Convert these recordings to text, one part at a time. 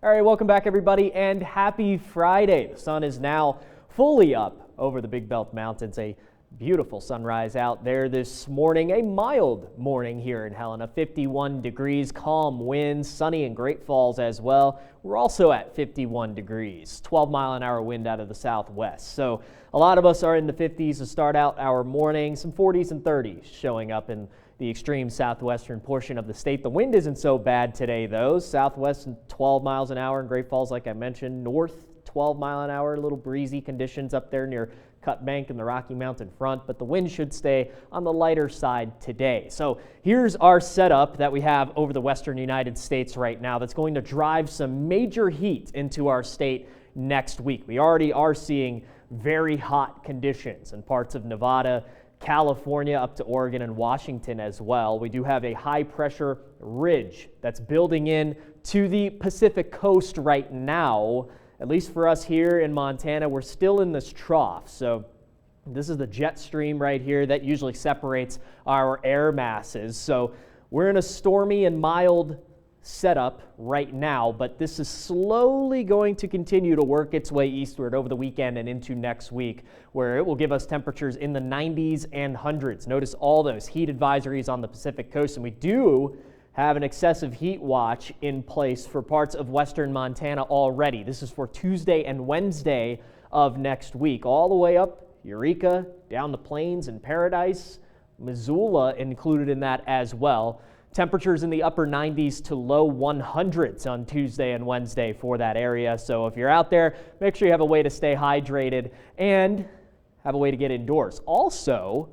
All right, welcome back everybody and happy Friday. The sun is now fully up over the Big Belt Mountains. A beautiful sunrise out there this morning. A mild morning here in Helena, 51 degrees, calm winds, sunny in Great Falls as well. We're also at 51 degrees, 12-mile-an-hour wind out of the southwest. So a lot of us are in the 50s to start out our morning, some 40s and 30s showing up in the extreme southwestern portion of the state. The wind isn't so bad today, though. Southwest, 12 miles an hour in Great Falls, like I mentioned. North, 12 mile an hour, a little breezy conditions up there near Cut Bank and the Rocky Mountain front, but the wind should stay on the lighter side today. So here's our setup that we have over the western United States right now that's going to drive some major heat into our state next week. We already are seeing very hot conditions in parts of Nevada, California, up to Oregon and Washington as well. We do have a high pressure ridge that's building in to the Pacific coast right now. At least for us here in Montana, we're still in this trough. So this is the jet stream right here that usually separates our air masses. So we're in a stormy and mild setup right now, but this is slowly going to continue to work its way eastward over the weekend and into next week, where it will give us temperatures in the 90s and hundreds. Notice all those heat advisories on the Pacific coast, and we do have an excessive heat watch in place for parts of western Montana already. This is for Tuesday and Wednesday of next week, all the way up Eureka, down the plains and Paradise, Missoula included in that as well. Temperatures in the upper 90s to low 100s on Tuesday and Wednesday for that area. So if you're out there, make sure you have a way to stay hydrated and have a way to get indoors. Also,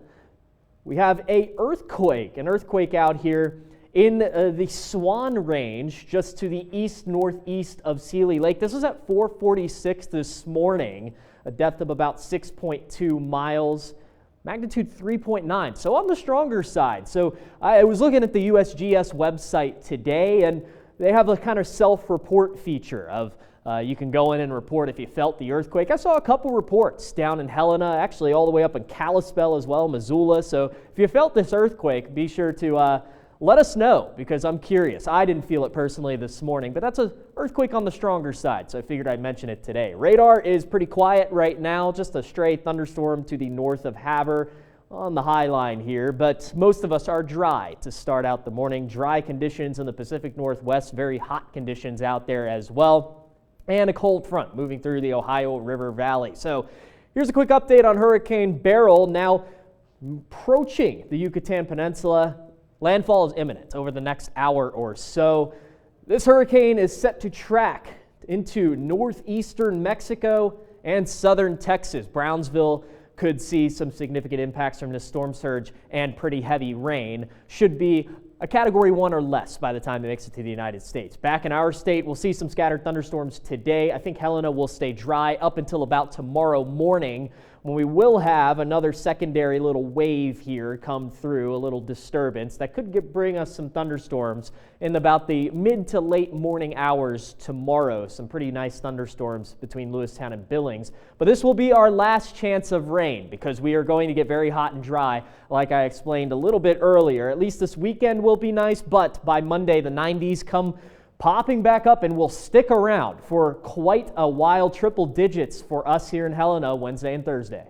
we have an earthquake out here in the Swan Range, just to the east-northeast of Seeley Lake. This was at 4:46 this morning, a depth of about 6.2 miles. Magnitude 3.9, so on the stronger side. So I was looking at the USGS website today, and they have a kind of self-report feature of you can go in and report if you felt the earthquake. I saw a couple reports down in Helena, actually all the way up in Kalispell as well, Missoula. So if you felt this earthquake, be sure to let us know, because I'm curious. I didn't feel it personally this morning, but that's an earthquake on the stronger side, so I figured I'd mention it today. Radar is pretty quiet right now, just a stray thunderstorm to the north of Havre on the high line here, but most of us are dry to start out the morning. Dry conditions in the Pacific Northwest, very hot conditions out there as well, and a cold front moving through the Ohio River Valley. So here's a quick update on Hurricane Beryl, now approaching the Yucatan Peninsula. Landfall is imminent over the next hour or so. This hurricane is set to track into northeastern Mexico and southern Texas. Brownsville could see some significant impacts from this storm surge and pretty heavy rain. Should be a Category 1 or less by the time it makes it to the United States. Back in our state, we'll see some scattered thunderstorms today. I think Helena will stay dry up until about tomorrow morning, when we will have another secondary little wave here come through, a little disturbance that could bring us some thunderstorms in about the mid to late morning hours tomorrow. Some pretty nice thunderstorms between Lewistown and Billings. But this will be our last chance of rain, because we are going to get very hot and dry, like I explained a little bit earlier. At least this weekend will be nice, but by Monday the 90s come popping back up and will stick around for quite a while. Triple digits for us here in Helena Wednesday and Thursday.